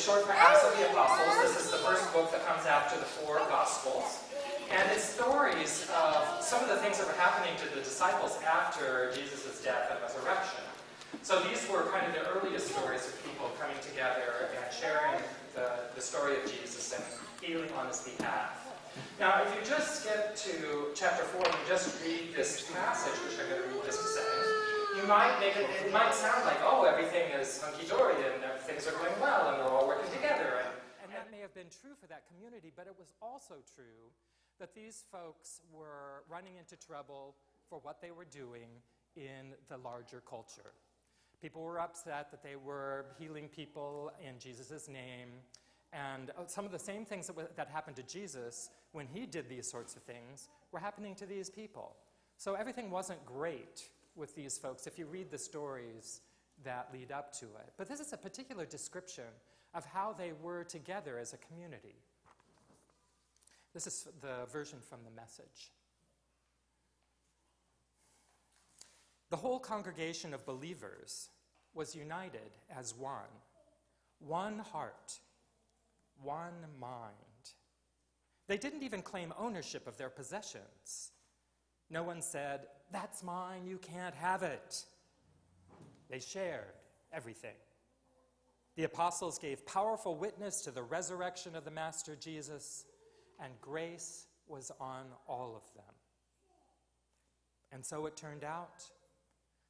short for Acts of the Apostles. This is the first book that comes after the 4 Gospels. And it's stories of some of the things that were happening to the disciples after Jesus' death and resurrection. So these were kind of the earliest stories of people coming together and sharing the story of Jesus and healing on his behalf. Now, if you just skip to chapter 4 and you just read this passage, which I'm going to read just a second, you might it might sound like, oh, everything is hunky-dory and things are going well and they're all working together. And that may have been true for that community, but it was also true that these folks were running into trouble for what they were doing in the larger culture. People were upset that they were healing people in Jesus' name, and some of the same things that happened to Jesus when he did these sorts of things were happening to these people. So everything wasn't great with these folks if you read the stories that lead up to it. But this is a particular description of how they were together as a community. This is the version from the Message. The whole congregation of believers was united as one heart, one mind. They didn't even claim ownership of their possessions. No one said, "That's mine, you can't have it." They shared everything. The apostles gave powerful witness to the resurrection of the Master Jesus, and grace was on all of them. And so it turned out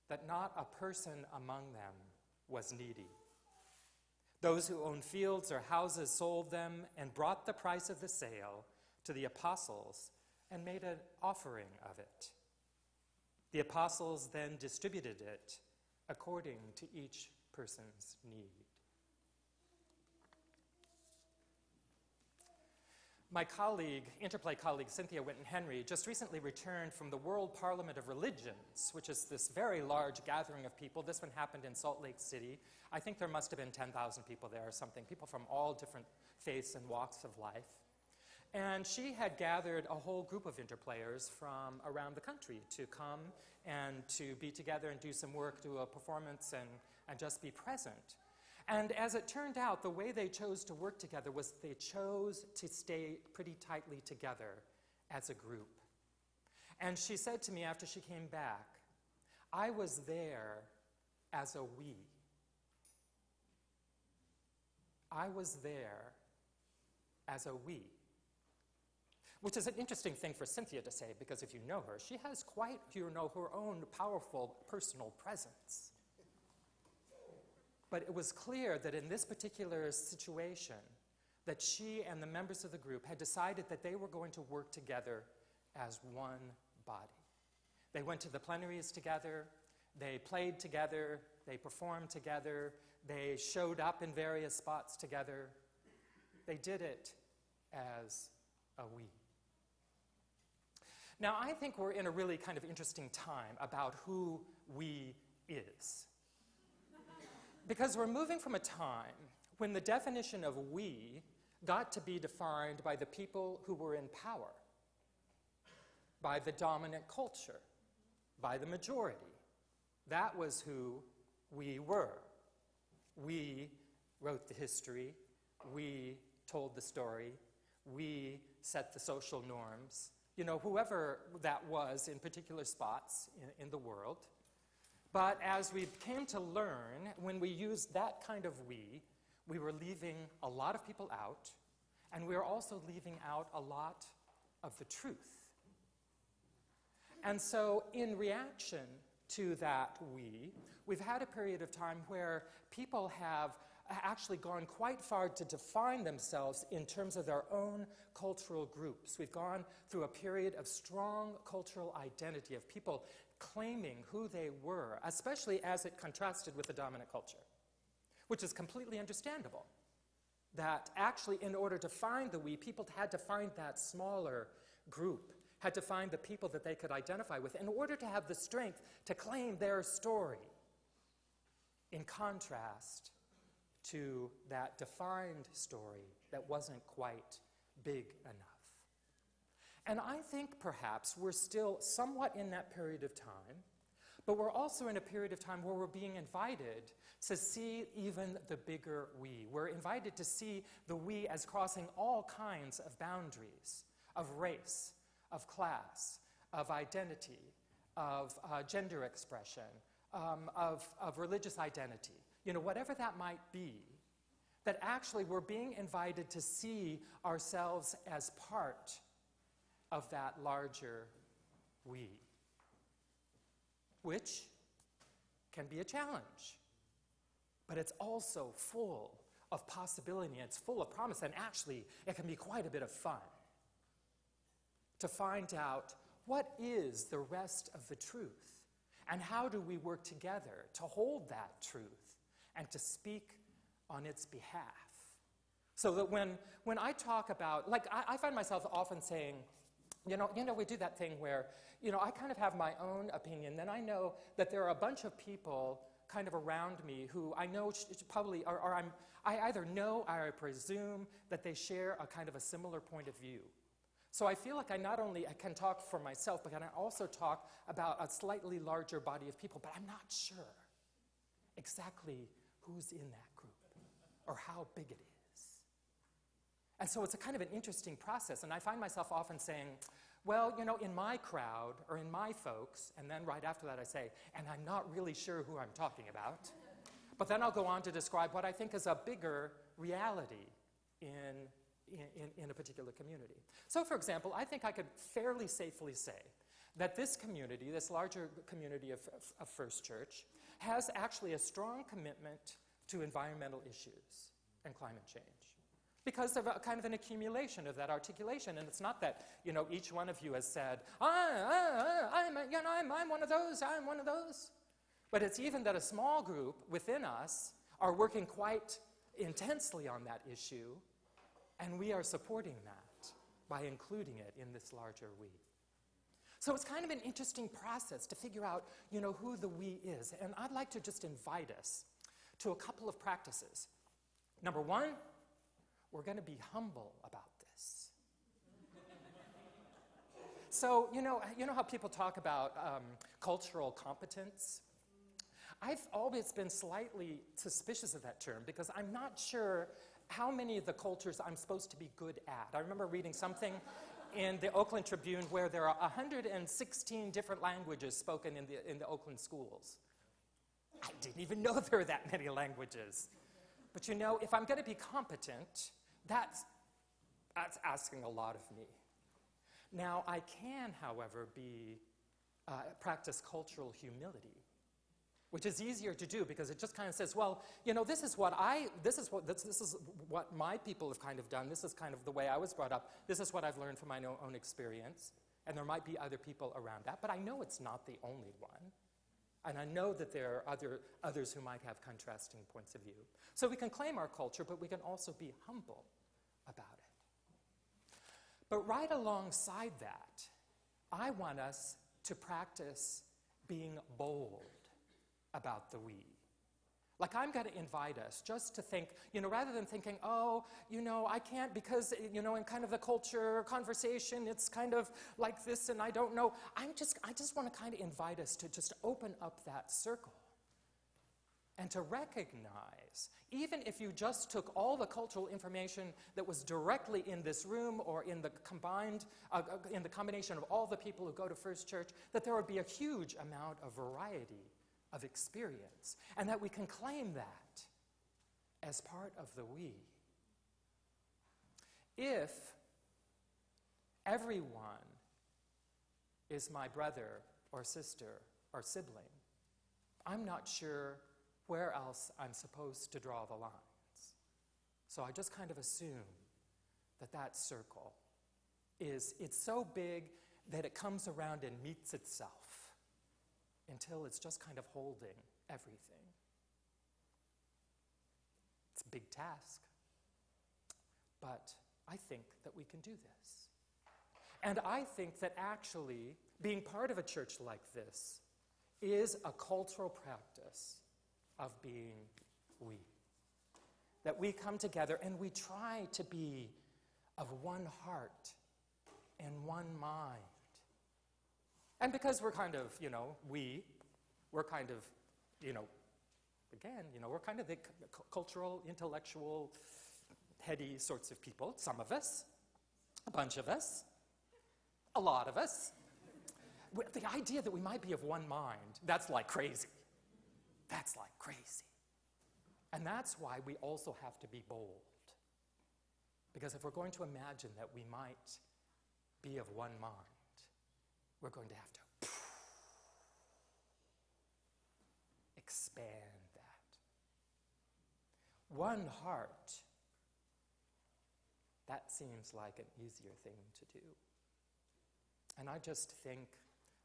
that not a person among them was needy. Those who owned fields or houses sold them and brought the price of the sale to the apostles and made an offering of it. The apostles then distributed it according to each person's need. My colleague, Interplay colleague Cynthia Winton-Henry, just recently returned from the World Parliament of Religions, which is this very large gathering of people. This one happened in Salt Lake City. I think there must have been 10,000 people there or something, people from all different faiths and walks of life. And she had gathered a whole group of interplayers from around the country to come and to be together and do some work, do a performance, and just be present. And as it turned out, the way they chose to work together was they chose to stay pretty tightly together as a group. And she said to me after she came back, "I was there as a we. I was there as a we." Which is an interesting thing for Cynthia to say, because if you know her, she has quite, her own powerful personal presence. But it was clear that in this particular situation, that she and the members of the group had decided that they were going to work together as one body. They went to the plenaries together, they played together, they performed together, they showed up in various spots together. They did it as a we. Now, I think we're in a really kind of interesting time about who we is. Because we're moving from a time when the definition of we got to be defined by the people who were in power, by the dominant culture, by the majority. That was who we were. We wrote the history, we told the story, we set the social norms, whoever that was in particular spots in the world. But as we came to learn, when we used that kind of we were leaving a lot of people out, and we were also leaving out a lot of the truth. And so in reaction to that we've had a period of time where people have actually gone quite far to define themselves in terms of their own cultural groups. We've gone through a period of strong cultural identity, of people claiming who they were, especially as it contrasted with the dominant culture, which is completely understandable. That actually, in order to find the we, people had to find that smaller group, had to find the people that they could identify with in order to have the strength to claim their story, in contrast to that defined story that wasn't quite big enough. And I think perhaps we're still somewhat in that period of time, but we're also in a period of time where we're being invited to see even the bigger we. We're invited to see the we as crossing all kinds of boundaries of race, of class, of identity, of gender expression, of religious identity. You know, whatever that might be, that actually we're being invited to see ourselves as part of that larger we, which can be a challenge, but it's also full of possibility, and it's full of promise, and actually it can be quite a bit of fun to find out what is the rest of the truth, and how do we work together to hold that truth and to speak on its behalf. So that when I talk about, like I find myself often saying, you know, we do that thing where, you know, I kind of have my own opinion, then I know that there are a bunch of people kind of around me who I know probably, or I either know or I presume that they share a kind of a similar point of view. So I feel like I not only can talk for myself, but I also talk about a slightly larger body of people, but I'm not sure exactly who's in that group or how big it is. And so it's a kind of an interesting process, and I find myself often saying, well, you know, in my crowd or in my folks, and then right after that I say, and I'm not really sure who I'm talking about, but then I'll go on to describe what I think is a bigger reality in a particular community. So, for example, I think I could fairly safely say that this community, this larger community of First Church, has actually a strong commitment to environmental issues and climate change because of a kind of an accumulation of that articulation. And it's not that, you know, each one of you has said, I'm one of those, I'm one of those. But it's even that a small group within us are working quite intensely on that issue, and we are supporting that by including it in this larger we. So it's kind of an interesting process to figure out, you know, who the we is. And I'd like to just invite us to a couple of practices. Number one, we're going to be humble about this. So, you know how people talk about cultural competence? I've always been slightly suspicious of that term because I'm not sure how many of the cultures I'm supposed to be good at. I remember reading something in the Oakland Tribune where there are 116 different languages spoken in the Oakland schools. I didn't even know there were that many languages. But you know, if I'm going to be competent, that's asking a lot of me. Now, I can, however, practice cultural humility, which is easier to do because it just kind of says, well, you know, this is what my people have kind of done. This is kind of the way I was brought up. This is what I've learned from my own experience. And there might be other people around that, but I know it's not the only one. And I know that there are others who might have contrasting points of view. So we can claim our culture, but we can also be humble about it. But right alongside that, I want us to practice being bold about the we. Like, I'm going to invite us just to think, you know, rather than thinking, oh, you know, I can't because, you know, in kind of the culture conversation, it's kind of like this and I don't know. I just want to kind of invite us to just open up that circle and to recognize, even if you just took all the cultural information that was directly in this room or in the combination of all the people who go to First Church, that there would be a huge amount of variety of experience, and that we can claim that as part of the we. If everyone is my brother or sister or sibling, I'm not sure where else I'm supposed to draw the lines. So I just kind of assume that circle it's so big that it comes around and meets itself until it's just kind of holding everything. It's a big task, but I think that we can do this. And I think that actually being part of a church like this is a cultural practice of being we. That we come together and we try to be of one heart and one mind. And because we're kind of, you know, we, We're kind of, again, we're kind of the cultural, intellectual, heady sorts of people. Some of us, a bunch of us, a lot of us. The idea that we might be of one mind, that's like crazy. That's like crazy. And that's why we also have to be bold. Because if we're going to imagine that we might be of one mind, we're going to have to expand that. One heart, that seems like an easier thing to do. And I just think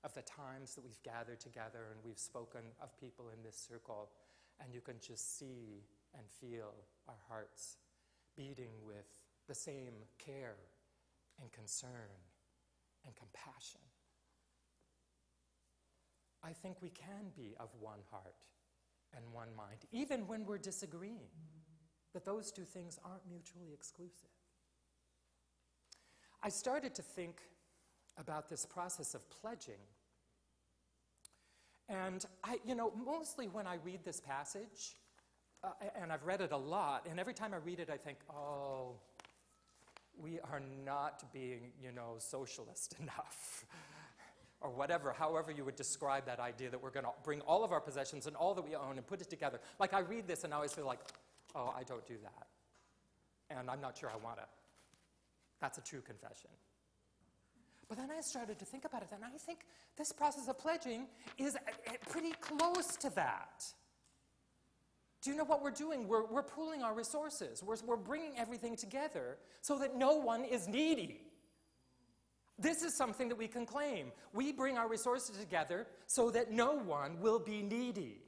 of the times that we've gathered together and we've spoken of people in this circle, and you can just see and feel our hearts beating with the same care and concern and compassion. I think we can be of one heart and one mind, even when we're disagreeing, that those two things aren't mutually exclusive. I started to think about this process of pledging. And mostly when I read this passage, and I've read it a lot, and every time I read it I think, oh, we are not being, socialist enough. Or whatever, however you would describe that idea that we're going to bring all of our possessions and all that we own and put it together. Like I read this and I always feel like, oh, I don't do that. And I'm not sure I want to. That's a true confession. But then I started to think about it, and I think this process of pledging is pretty close to that. Do you know what we're doing? We're pooling our resources. We're bringing everything together so that no one is needy. This is something that we can claim. We bring our resources together so that no one will be needy.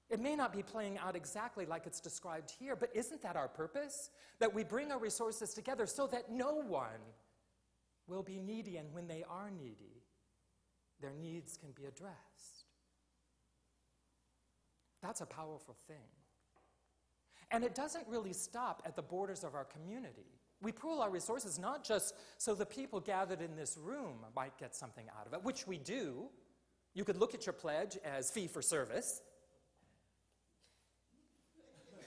It may not be playing out exactly like it's described here, but isn't that our purpose? That we bring our resources together so that no one will be needy, and when they are needy, their needs can be addressed. That's a powerful thing. And it doesn't really stop at the borders of our community. We pool our resources not just so the people gathered in this room might get something out of it, which we do. You could look at your pledge as fee for service.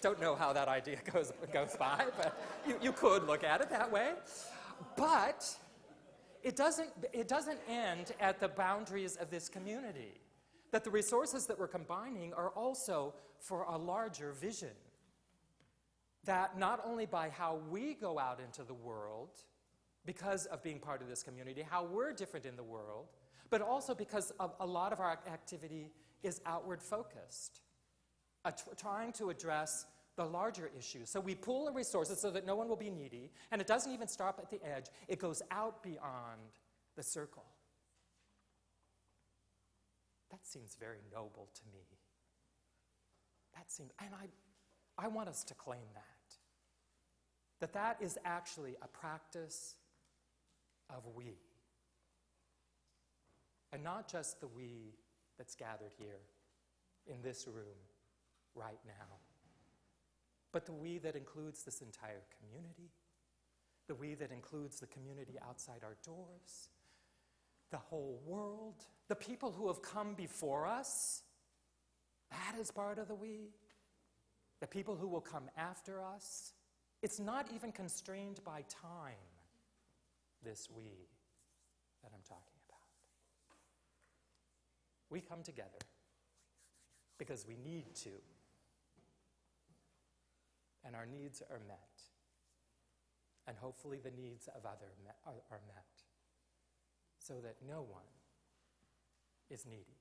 Don't know how that idea goes by, but you could look at it that way. But it doesn't end at the boundaries of this community. That the resources that we're combining are also for a larger vision. That not only by how we go out into the world, because of being part of this community, how we're different in the world, but also because a lot of our activity is outward focused, trying to address the larger issues. So we pool the resources so that no one will be needy, and it doesn't even stop at the edge. It goes out beyond the circle. That seems very noble to me. And I want us to claim that. That is actually a practice of we. And not just the we that's gathered here in this room right now, but the we that includes this entire community, the we that includes the community outside our doors, the whole world, the people who have come before us. That is part of the we. The people who will come after us. It's not even constrained by time, this we that I'm talking about. We come together because we need to, and our needs are met, and hopefully the needs of others are met, so that no one is needy.